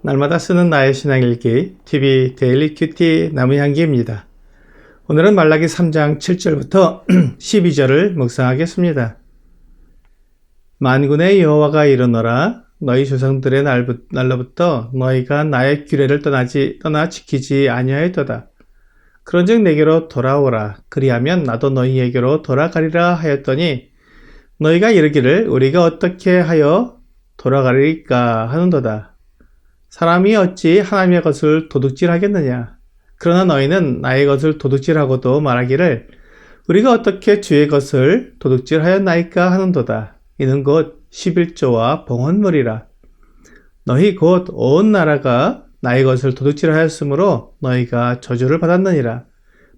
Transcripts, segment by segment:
날마다 쓰는 나의 신앙일기 TV 데일리 큐티 나무향기입니다. 오늘은 말라기 3장 7절부터 12절을 묵상하겠습니다. 만군의 여호와가 이르노라. 너희 조상들의 날로부터 너희가 나의 규례를 떠나 지키지 아니하였도다. 그런즉 내게로 돌아오라. 그리하면 나도 너희에게로 돌아가리라 하였더니 너희가 이르기를 우리가 어떻게 하여 돌아가리까 하는도다. 사람이 어찌 하나님의 것을 도둑질하겠느냐. 그러나 너희는 나의 것을 도둑질하고도 말하기를 우리가 어떻게 주의 것을 도둑질하였나이까 하는도다. 이는 곧 11조와 봉헌물이라. 너희 곧 온 나라가 나의 것을 도둑질하였으므로 너희가 저주를 받았느니라.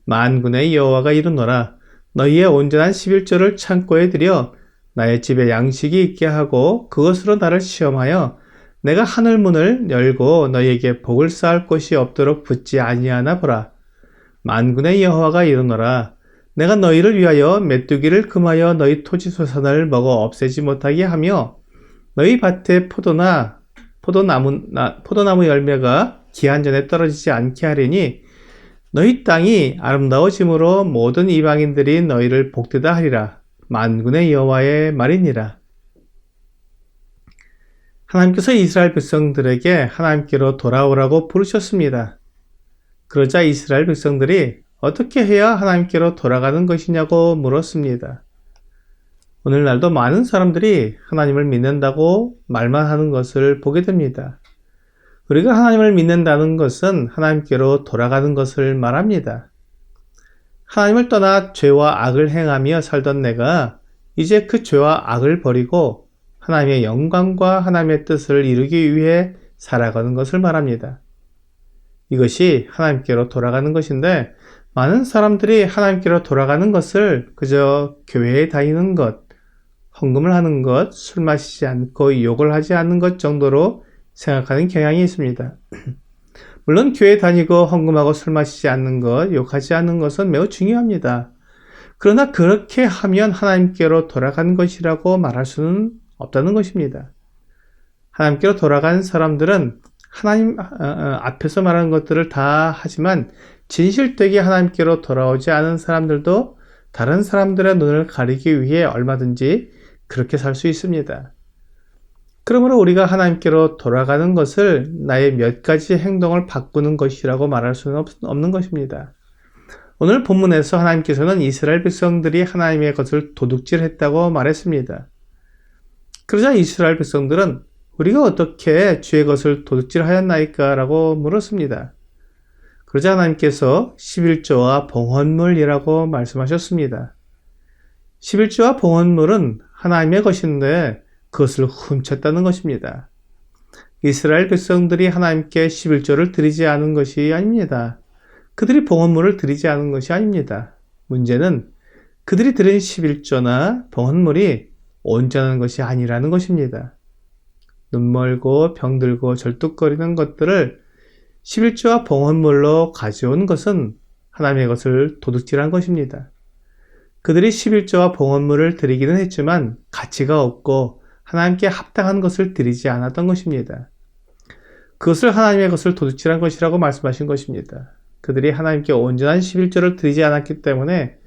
만군의 여호와가 이르노라. 너희의 온전한 11조를 창고에 들여 나의 집에 양식이 있게 하고 그것으로 나를 시험하여 내가 하늘 문을 열고 너희에게 복을 쌓을 곳이 없도록 붙지 아니하나 보라. 만군의 여호와가 이르노라. 내가 너희를 위하여 메뚜기를 금하여 너희 토지 소산을 먹어 없애지 못하게 하며 너희 밭에 포도나무 열매가 기한 전에 떨어지지 않게 하리니 너희 땅이 아름다워짐으로 모든 이방인들이 너희를 복되다 하리라. 만군의 여호와의 말이니라. 하나님께서 이스라엘 백성들에게 하나님께로 돌아오라고 부르셨습니다. 그러자 이스라엘 백성들이 어떻게 해야 하나님께로 돌아가는 것이냐고 물었습니다. 오늘날도 많은 사람들이 하나님을 믿는다고 말만 하는 것을 보게 됩니다. 우리가 하나님을 믿는다는 것은 하나님께로 돌아가는 것을 말합니다. 하나님을 떠나 죄와 악을 행하며 살던 내가 이제 그 죄와 악을 버리고 하나님의 영광과 하나님의 뜻을 이루기 위해 살아가는 것을 말합니다. 이것이 하나님께로 돌아가는 것인데 많은 사람들이 하나님께로 돌아가는 것을 그저 교회에 다니는 것, 헌금을 하는 것, 술 마시지 않고 욕을 하지 않는 것 정도로 생각하는 경향이 있습니다. 물론 교회 다니고 헌금하고 술 마시지 않는 것, 욕하지 않는 것은 매우 중요합니다. 그러나 그렇게 하면 하나님께로 돌아간 것이라고 말할 수는 없다는 것입니다. 하나님께로 돌아간 사람들은 하나님 앞에서 말하는 것들을 다 하지만 진실되게 하나님께로 돌아오지 않은 사람들도 다른 사람들의 눈을 가리기 위해 얼마든지 그렇게 살 수 있습니다. 그러므로 우리가 하나님께로 돌아가는 것을 나의 몇 가지 행동을 바꾸는 것이라고 말할 수는 없는 것입니다. 오늘 본문에서 하나님께서는 이스라엘 백성들이 하나님의 것을 도둑질했다고 말했습니다. 그러자 이스라엘 백성들은 우리가 어떻게 주의 것을 도둑질하였나이까? 라고 물었습니다. 그러자 하나님께서 11조와 봉헌물이라고 말씀하셨습니다. 11조와 봉헌물은 하나님의 것인데 그것을 훔쳤다는 것입니다. 이스라엘 백성들이 하나님께 11조를 드리지 않은 것이 아닙니다. 그들이 봉헌물을 드리지 않은 것이 아닙니다. 문제는 그들이 드린 11조나 봉헌물이 온전한 것이 아니라는 것입니다. 눈멀고 병들고 절뚝거리는 것들을 11조와 봉헌물로 가져온 것은 하나님의 것을 도둑질한 것입니다. 그들이 11조와 봉헌물을 드리기는 했지만 가치가 없고 하나님께 합당한 것을 드리지 않았던 것입니다. 그것을 하나님의 것을 도둑질한 것이라고 말씀하신 것입니다. 그들이 하나님께 온전한 11조를 드리지 않았기 때문에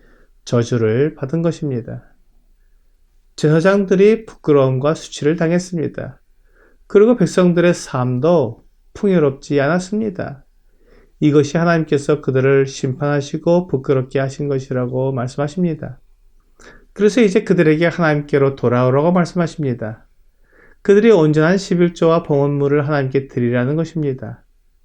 저주를 받은 것입니다. 제사장들이 부끄러움과 수치를 당했습니다. 그리고 백성들의 삶도 풍요롭지 않았습니다. 이것이 하나님께서 그들을 심판하시고 부끄럽게 하신 것이라고 말씀하십니다. 그래서 이제 그들에게 하나님께로 돌아오라고 말씀하십니다. 그들이 온전한 11조와 봉헌물을 하나님께 드리라는 것입니다.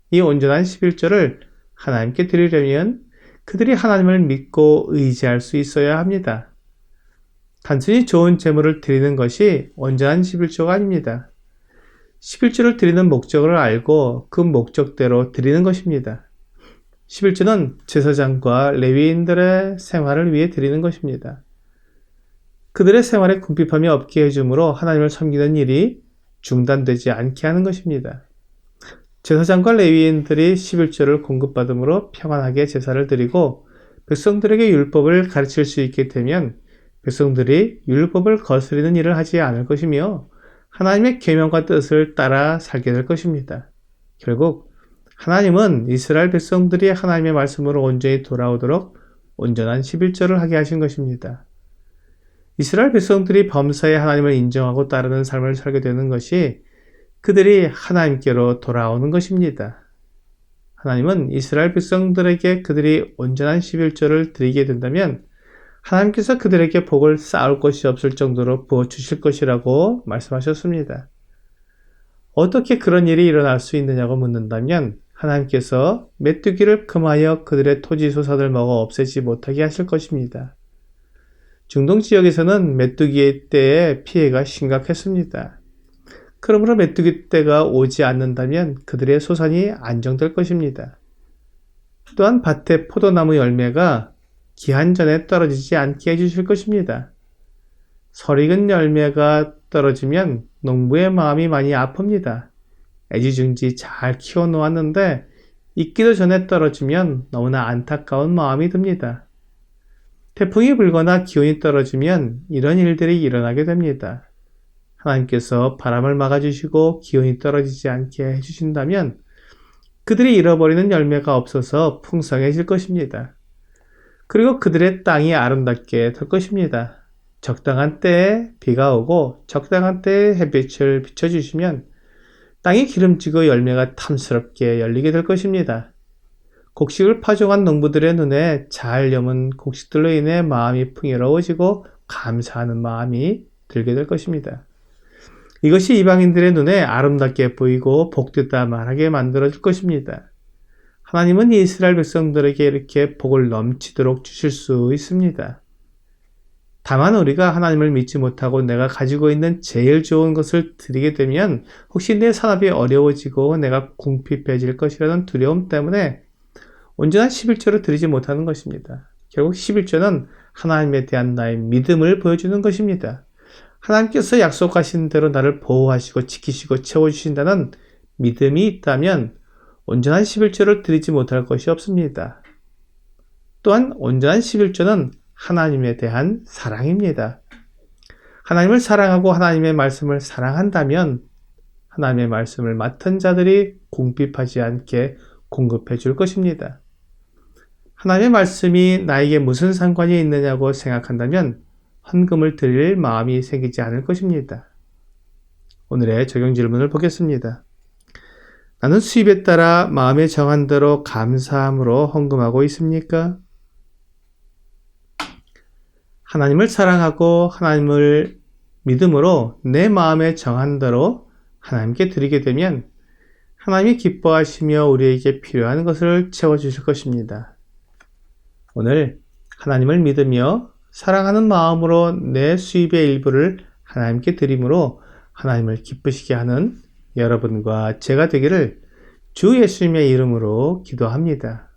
이 온전한 11조를 하나님께 드리려면 그들이 하나님을 믿고 의지할 수 있어야 합니다. 단순히 좋은 제물을 드리는 것이 온전한 11조가 아닙니다. 11조를 드리는 목적을 알고 그 목적대로 드리는 것입니다. 11조는 제사장과 레위인들의 생활을 위해 드리는 것입니다. 그들의 생활에 궁핍함이 없게 해주므로 하나님을 섬기는 일이 중단되지 않게 하는 것입니다. 제사장과 레위인들이 11조를 공급받음으로 평안하게 제사를 드리고 백성들에게 율법을 가르칠 수 있게 되면 백성들이 율법을 거스르는 일을 하지 않을 것이며 하나님의 계명과 뜻을 따라 살게 될 것입니다. 결국 하나님은 이스라엘 백성들이 하나님의 말씀으로 온전히 돌아오도록 온전한 11절을 하게 하신 것입니다. 이스라엘 백성들이 범사에 하나님을 인정하고 따르는 삶을 살게 되는 것이 그들이 하나님께로 돌아오는 것입니다. 하나님은 이스라엘 백성들에게 그들이 온전한 11절을 드리게 된다면 하나님께서 그들에게 복을 쌓을 것이 없을 정도로 부어주실 것이라고 말씀하셨습니다. 어떻게 그런 일이 일어날 수 있느냐고 묻는다면 하나님께서 메뚜기를 금하여 그들의 토지 소산을 먹어 없애지 못하게 하실 것입니다. 중동 지역에서는 메뚜기의 때에 피해가 심각했습니다. 그러므로 메뚜기 때가 오지 않는다면 그들의 소산이 안정될 것입니다. 또한 밭의 포도나무 열매가 기한 전에 떨어지지 않게 해주실 것입니다. 설익은 열매가 떨어지면 농부의 마음이 많이 아픕니다. 애지중지 잘 키워놓았는데 익기도 전에 떨어지면 너무나 안타까운 마음이 듭니다. 태풍이 불거나 기온이 떨어지면 이런 일들이 일어나게 됩니다. 하나님께서 바람을 막아주시고 기온이 떨어지지 않게 해주신다면 그들이 잃어버리는 열매가 없어서 풍성해질 것입니다. 그리고 그들의 땅이 아름답게 될 것입니다. 적당한 때에 비가 오고 적당한 때에 햇빛을 비춰주시면 땅이 기름지고 열매가 탐스럽게 열리게 될 것입니다. 곡식을 파종한 농부들의 눈에 잘 여문 곡식들로 인해 마음이 풍요로워지고 감사하는 마음이 들게 될 것입니다. 이것이 이방인들의 눈에 아름답게 보이고 복되다 말하게 만들어질 것입니다. 하나님은 이스라엘 백성들에게 이렇게 복을 넘치도록 주실 수 있습니다. 다만 우리가 하나님을 믿지 못하고 내가 가지고 있는 제일 좋은 것을 드리게 되면 혹시 내 산업이 어려워지고 내가 궁핍해질 것이라는 두려움 때문에 온전한 11조를 드리지 못하는 것입니다. 결국 11조는 하나님에 대한 나의 믿음을 보여주는 것입니다. 하나님께서 약속하신 대로 나를 보호하시고 지키시고 채워주신다는 믿음이 있다면 온전한 11조를 드리지 못할 것이 없습니다. 또한 온전한 11조는 하나님에 대한 사랑입니다. 하나님을 사랑하고 하나님의 말씀을 사랑한다면 하나님의 말씀을 맡은 자들이 궁핍하지 않게 공급해 줄 것입니다. 하나님의 말씀이 나에게 무슨 상관이 있느냐고 생각한다면 헌금을 드릴 마음이 생기지 않을 것입니다. 오늘의 적용 질문을 보겠습니다. 나는 수입에 따라 마음에 정한 대로 감사함으로 헌금하고 있습니까? 하나님을 사랑하고 하나님을 믿음으로 내 마음에 정한 대로 하나님께 드리게 되면 하나님이 기뻐하시며 우리에게 필요한 것을 채워주실 것입니다. 오늘 하나님을 믿으며 사랑하는 마음으로 내 수입의 일부를 하나님께 드림으로 하나님을 기쁘시게 하는 여러분과 제가 되기를 주 예수님의 이름으로 기도합니다.